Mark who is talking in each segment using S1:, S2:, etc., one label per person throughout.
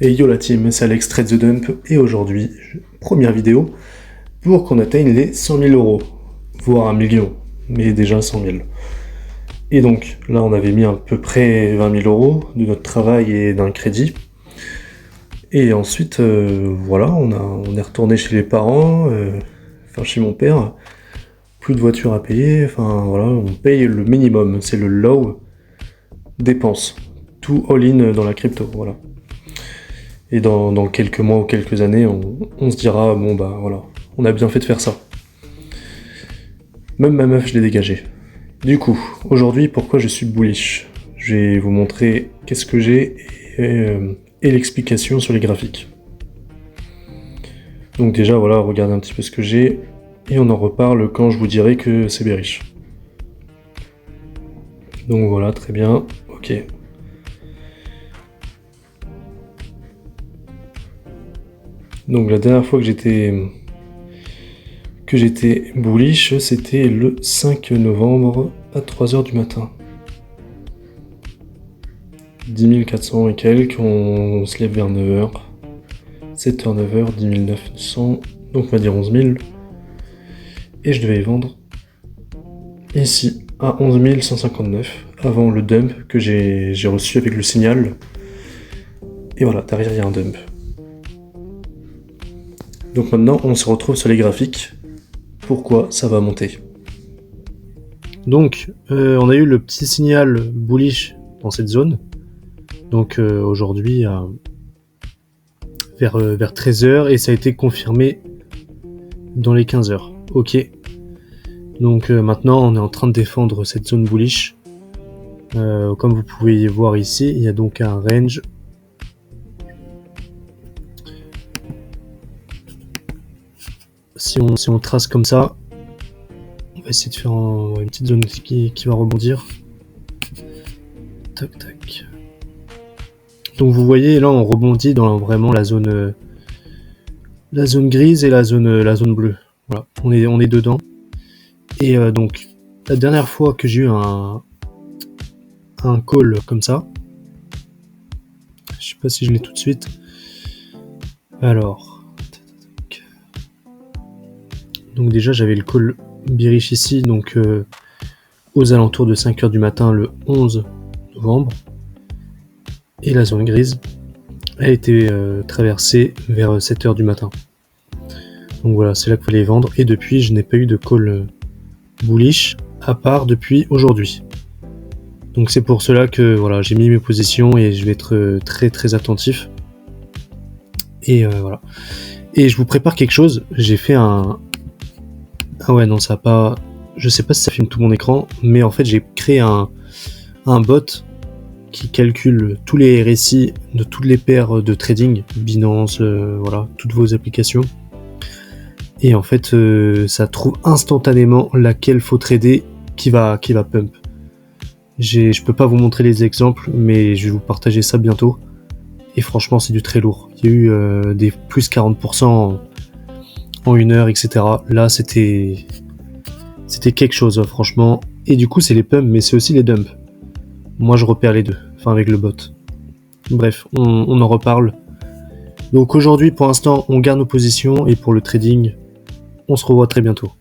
S1: Et yo la team, c'est Alex Trade the Dump, et aujourd'hui, première vidéo, pour qu'on atteigne les 100 000 euros, voire 1 million, mais déjà 100 000. Et donc, là on avait mis à peu près 20 000 euros de notre travail et d'un crédit. Et ensuite, voilà, on est retourné chez les parents, enfin chez mon père, plus de voiture à payer, enfin voilà, on paye le minimum, c'est le low dépense, tout all-in dans la crypto, voilà. Et dans quelques mois ou quelques années, on se dira, bon bah voilà, on a bien fait de faire ça. Même ma meuf, je l'ai dégagée. Du coup, aujourd'hui, pourquoi je suis bullish? Je vais vous montrer qu'est-ce que j'ai et l'explication sur les graphiques. Donc déjà, voilà, regardez un petit peu ce que j'ai, et on en reparle quand je vous dirai que c'est bearish. Donc voilà, très bien, ok. Donc la dernière fois que j'étais bullish, c'était le 5 novembre à 3h du matin. 10 400 et quelques, on se lève vers 9h. 7h, 9h, 10 900, donc on va dire 11 000. Et je devais vendre ici à 11 159, avant le dump que j'ai reçu avec le signal. Et voilà, derrière il y a un dump. Donc maintenant, on se retrouve sur les graphiques. Pourquoi ça va monter? Donc, on a eu le petit signal bullish dans cette zone. Donc aujourd'hui, vers 13h, et ça a été confirmé dans les 15h. Ok. Donc maintenant, on est en train de défendre cette zone bullish. Comme vous pouvez voir ici, il y a donc un range. Si on trace comme ça, on va essayer de faire une petite zone qui va rebondir. Tac, tac. Donc vous voyez, là on rebondit dans vraiment la zone grise et la zone bleue. Voilà, on est dedans. Et donc la dernière fois que j'ai eu un call comme ça, je sais pas si je l'ai tout de suite. Alors, donc déjà j'avais le call bearish ici, donc aux alentours de 5h du matin le 11 novembre. Et la zone grise a été traversée vers 7h du matin. Donc voilà, c'est là qu'il fallait vendre. Et depuis, je n'ai pas eu de call bullish, à part depuis aujourd'hui. Donc c'est pour cela que voilà, j'ai mis mes positions et je vais être très très attentif. Et voilà. Et je vous prépare quelque chose. J'ai fait un... Ah ouais, non, ça a pas... Je sais pas si ça filme tout mon écran, mais en fait, j'ai créé un bot qui calcule tous les RSI de toutes les paires de trading, Binance, voilà, toutes vos applications. Et en fait, ça trouve instantanément laquelle faut trader qui va pump. Je peux pas vous montrer les exemples, mais je vais vous partager ça bientôt. Et franchement, c'est du très lourd. Il y a eu des plus 40% en une heure, etc. Là, c'était quelque chose, franchement. Et du coup, c'est les pumps, mais c'est aussi les dumps. Moi, je repère les deux, enfin avec le bot. Bref, on en reparle. Donc aujourd'hui, pour l'instant, on garde nos positions, et pour le trading, on se revoit très bientôt.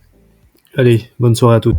S1: Allez, bonne soirée à tous.